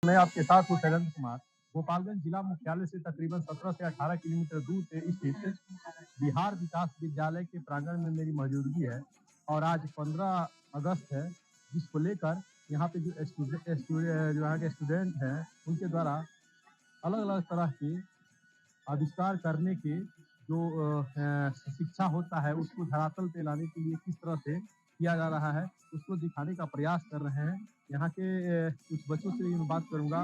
मैं आपके साथ हूँ शैलेंद्र कुमार। गोपालगंज जिला मुख्यालय से तकरीबन 17 से 18 किलोमीटर दूर पे स्थित बिहार विकास विद्यालय के प्रांगण में मेरी मौजूदगी है और आज 15 अगस्त है, जिसको लेकर यहाँ पे जो यहाँ के स्टूडेंट हैं उनके द्वारा अलग-अलग तरह के आविष्कार करने के जो शिक्षा होता है उसको धरातल पे लाने के लिए किस तरह से किया जा रहा है उसको दिखाने का प्रयास कर रहे हैं। यहाँ के कुछ बच्चों से मैं बात करूंगा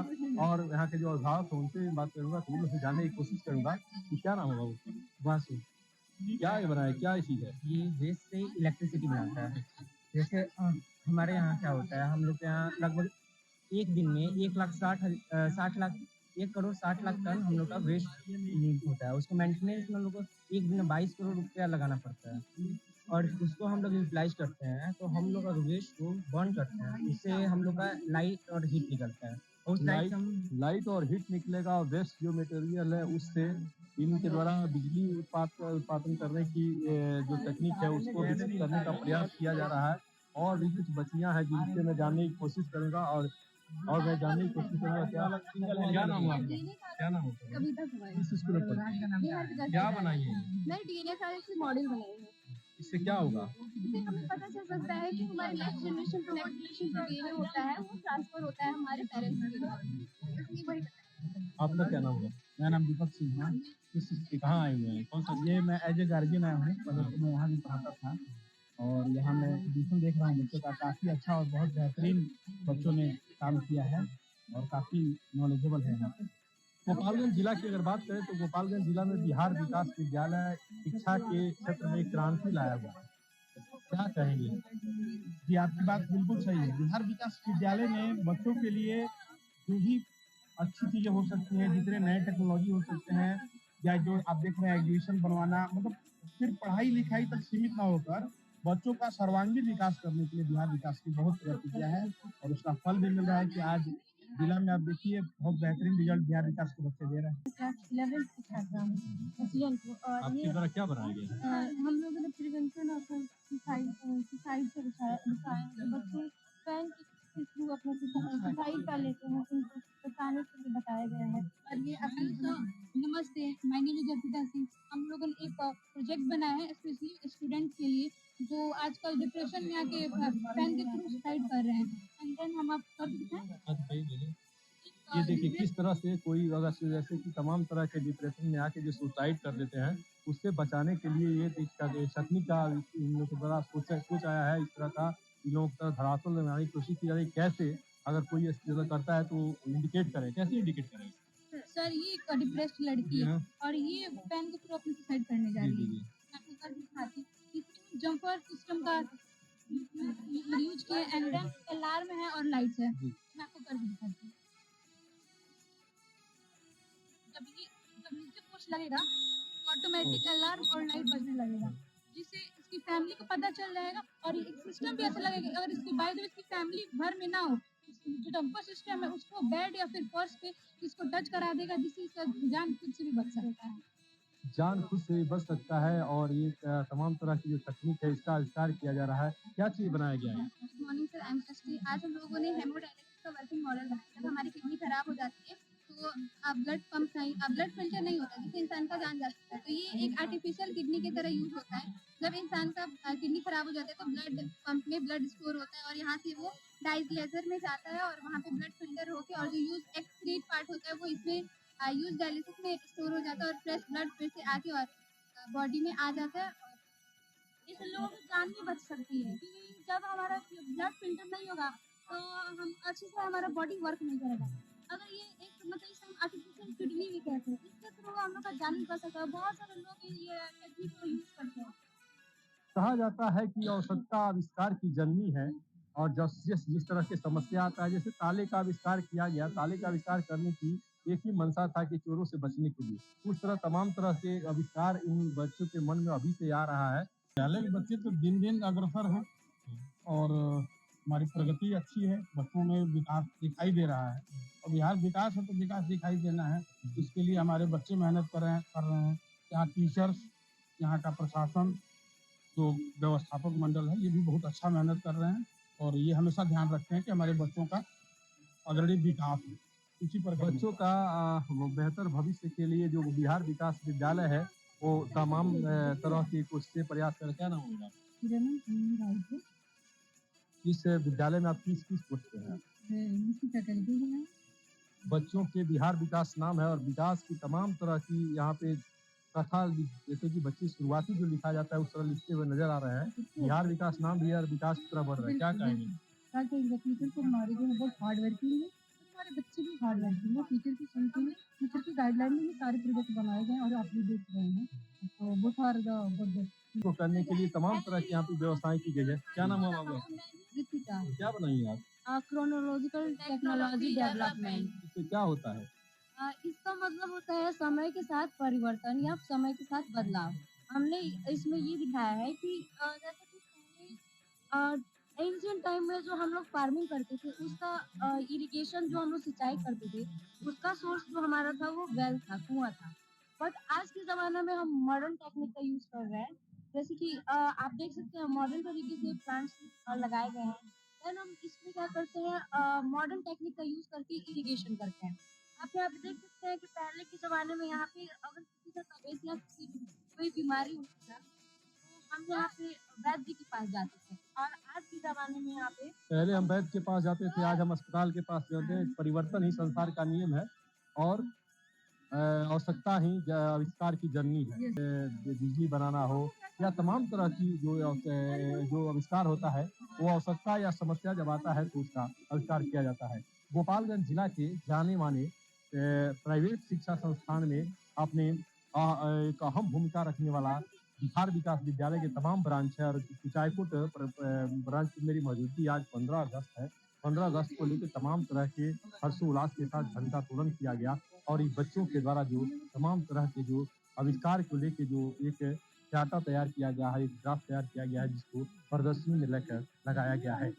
और यहाँ के जो अभिभावक हैं उनसे बात करूंगा, तो उनसे जानने की कोशिश करूंगा कि क्या नाम होगा उसका। वासु, क्या ये बनाया, क्या चीज है? ये वेस्ट से इलेक्ट्रिसिटी बनाता है। जैसे हमारे यहाँ क्या होता है, हम लोग के यहाँ लगभग एक दिन में 1,60,00,000 टन हम लोग का वेस्ट होता है। उसको मेंटेनेंस में हम लोग को एक दिन में 22 करोड़ रुपया लगाना पड़ता है और उसको हम लोग यूटिलाइज करते हैं। तो हम लोग वेस्ट को बर्न करते हैं, इससे हम लोग का लाइट और हीट निकलता है। उस लाइट और हीट निकलेगा और वेस्ट जो मटेरियल है उससे इनके द्वारा बिजली उत्पादन करने की जो तकनीक है उसको विकसित करने का प्रयास किया जा रहा है। और भी कुछ बच्चियां हैं जिनसे मैं जानने की कोशिश करूंगा और मैं जानने की कोशिश करूंगा क्या नाम है आपका? क्या नाम है? कविता कुमारी। इस स्कूल में क्या बनाइए? मैं डीएनए से मॉडल बनाई हूँ। इससे क्या होगा? इससे हमें पता चल सकता है कि हमारे next generation to next generation जो डीएनए होता है वो ट्रांसफर होता है हमारे पेरेंट्स के लिए। आपका क्या नाम है? मेरा नाम दीपक सिंह है। कहाँ आए हुए हैं? कौन सा? ये मैं एज ए गार्जियन आया हूँ, मैं यहाँ भी पढ़ाता था और यहाँ मैं एडमिशन देख रहा हूँ बच्चों का। काफी अच्छा और बहुत बेहतरीन बच्चों ने काम किया है और काफी नॉलेजेबल है यहाँ पे। गोपालगंज जिला की अगर बात करें तो गोपालगंज जिला में बिहार विकास विद्यालय शिक्षा के क्षेत्र में क्रांति लाया हुआ है, क्या कहेंगे? जी, आपकी बात बिल्कुल सही है। बिहार विकास विद्यालय में बच्चों के लिए जो भी अच्छी चीजें हो सकती हैं, जितने नए टेक्नोलॉजी हो सकते हैं या जो आप देख रहे हैं एग्जीबिशन बनवाना, मतलब सिर्फ पढ़ाई लिखाई तक सीमित ना होकर बच्चों का सर्वांगीण विकास करने के लिए बिहार विकास की बहुत प्रयत्न किया है और उसका फल भी मिल रहा है कि आज जिला में आप देखिए बहुत बेहतरीन रिजल्ट बिहार विकास के बच्चे दे रहे हैं। 11th की छात्रा हूँ और ये द्वारा क्या बनाया गया? हम लोगों ने प्रिवेंशन ऑफ सुसाइड से दिखाया है। बच्चे फैन के थ्रू अपने सुसाइड कर लेते हैं, उनको बचाने के लिए बताया गया है। और ये नमस्ते, my name is Arpita Singh. हम लोगों ने एक प्रोजेक्ट बनाया है स्पेशली स्टूडेंट के लिए जो आजकल डिप्रेशन में आके फैन के थ्रू सुसाइड कर रहे हैं। एंड देन हम आपको ये देखिए किस तरह से कोई अगर जैसे कि तमाम तरह के डिप्रेशन में आके जो सुसाइड कर देते हैं उससे बचाने के लिए ये तकनीक का इन लोगों के द्वारा सोच आया है। इस तरह का इन लोगों की तरह धरातल लगाने की कोशिश की जा रही है। कैसे अगर कोई इस तरह करता है तो इंडिकेट करें, कैसे इंडिकेट करें? सर, ये एक डिप्रेस्ड लड़की है और ये फैन के थ्रू अपने सुसाइड करने जा रही है। इसमें जंपर सिस्टम का यूज किया, एंड देन अलार्म है और लाइट्स है। मैं आपको कर दिखाती हूँ। जब नीचे पुश लगेगा ऑटोमेटिक अलार्म और लाइट बजने लगेगा, जिससे इसकी फैमिली को पता चल जाएगा। और ये सिस्टम भी ऐसा लगेगा अगर इसकी बाय द वे इसकी फैमिली घर में ना हो, जो डंपर सिस्टम है उसको बेड या फिर फर्श पे इसको टच करा देगा, जिससे इसका जान खुद से भी बच सकता है। जान खुद से भी बच सकता है और ये तमाम तरह की जो तकनीक है इसका आविष्कार किया जा रहा है। क्या चीज बनाया गया है? Good morning sir, I am Srishti. आज हम लोगों ने हेमोडायलिसिस का वर्किंग मॉडल बनाया। जब हमारी किडनी खराब हो जाती है तो ब्लड फिल्टर नहीं होता जिससे इंसान का जान जा सकता है। तो ये एक आर्टिफिशियल किडनी की तरह यूज होता है। जब इंसान का किडनी खराब हो जाता है तो ब्लड पंप में ब्लड स्टोर होता है और यहाँ से वो डायलिसिस में जाता है और वहाँ पे ब्लड फिल्टर होकर और जो यूज एक्सक्रीट पार्ट होता है वो इसमें यूज डायलिसिस में स्टोर हो जाता है और फ्रेश ब्लड फिर से आके और बॉडी में आ जाता है। इससे लोगों की जान भी बच सकती है, क्योंकि जब हमारा ब्लड फिल्टर नहीं होगा तो हम अच्छे से हमारा बॉडी वर्क नहीं करेगा। अगर ये एक मतलब इसे हम आर्टिफिशियल किडनी भी कहते हैं, इसके थ्रू हम लोग का जान भी बच सकता है। बहुत सारे लोग ये टेक्निक को यूज करते हैं। कहा जाता है कि औषधता आविष्कार की जननी है और जिस तरह की समस्या आता है, जैसे ताले का आविष्कार किया गया, ताले का आविष्कार करने की एक ही मंशा था कि चोरों से बचने के लिए। उस तरह तमाम तरह के आविष्कार इन बच्चों के मन में अभी से आ रहा है। विद्यालय के बच्चे तो दिन दिन अग्रसर हैं और हमारी प्रगति अच्छी है, बच्चों में विकास दिखाई दे रहा है और बिहार विकास है तो विकास दिखाई देना है। इसके लिए हमारे बच्चे मेहनत कर रहे हैं। यहाँ टीचर्स, यहाँ का प्रशासन, जो व्यवस्थापक मंडल है, ये भी बहुत अच्छा मेहनत कर रहे हैं और ये हमेशा ध्यान रखते हैं कि हमारे बच्चों का अग्रणी विकास हो। सूची पर करना। बच्चों का बेहतर भविष्य के लिए जो बिहार विकास विद्यालय है वो तमाम तरह की कोशिश से प्रयास कर। क्या नाम होगा? इस विद्यालय में आप किस पोस्ट पे हैं? बच्चों के बिहार विकास नाम है और विकास की तमाम तरह की यहाँ पे कथा, जैसे कि बच्चे शुरुआती जो लिखा जाता है उस तरह लिखते हुए नजर आ रहे हैं। बिहार विकास नाम भी है और विकास की तरफ बढ़ रहा है। क्या कहेंगे? टीचर को हमारे जो है बहुत हार्ड वर्किंग है, हमारे बच्चे भी हार्ड वर्किंग है, टीचर की सुनते हैं, टीचर की गाइडलाइन में ये सारे प्रोजेक्ट बनाए गए और आप भी देख रहे हैं। तो बहुत हार्ड को करने के लिए तमाम तरह की यहाँ पे व्यवस्थाएं की गई है। क्या नाम है आपका? रितिका। क्या बनाइए आप? Chronological technology development. इससे क्या होता है? इसका मतलब होता है समय के साथ परिवर्तन या समय के साथ बदलाव। हमने इसमें ये दिखाया है कि जैसे कि पहले एंशिएंट टाइम में जो हम लोग फार्मिंग करते थे उसका इरिगेशन जो हम लोग सिंचाई करते थे उसका सोर्स जो हमारा था वो वेल था, कुआं था। बट आज के ज़माने में हम मॉडर्न टेक्निक का यूज़ कर रहे हैं। जैसे कि आप देख सकते हैं मॉडर्न तरीके से प्लांट्स लगाए गए हैं। देन हम इसमें क्या करते हैं मॉडर्न टेक्निक का यूज़ करके इरिगेशन करते हैं। आप यहाँ पे देख सकते हैं कि पहले के ज़माने में यहाँ पे अगर किसी का तबीयत या किसी कोई बीमारी होती था, तो हम यहाँ पे वैद्य के पास जाते थे और आज के ज़माने में यहाँ पे पहले हम वैद्य के पास जाते थे, आज हम अस्पताल के पास जाते हैं। परिवर्तन ही संसार का नियम है और आवश्यकता ही आविष्कार की जननी है। बिजली बनाना हो या तमाम तरह की जो आविष्कार होता है वो आवश्यकता या समस्या जब आता है तो उसका आविष्कार किया जाता है। गोपालगंज जिला के जाने माने प्राइवेट शिक्षा संस्थान में अपने एक अहम भूमिका रखने वाला बिहार विकास विद्यालय के तमाम ब्रांच है और कुचायकोट ब्रांच की मेरी मौजूदगी आज 15 अगस्त है। 15 अगस्त को लेकर तमाम तरह के हर्षोल्लास के साथ झंडा तोलन किया गया और इस बच्चों के द्वारा जो तमाम तरह के जो आविष्कार को लेकर जो एक चार्टा तैयार किया गया है, एक ड्राफ्ट तैयार किया गया है जिसको प्रदर्शनी में लेकर लगाया गया है।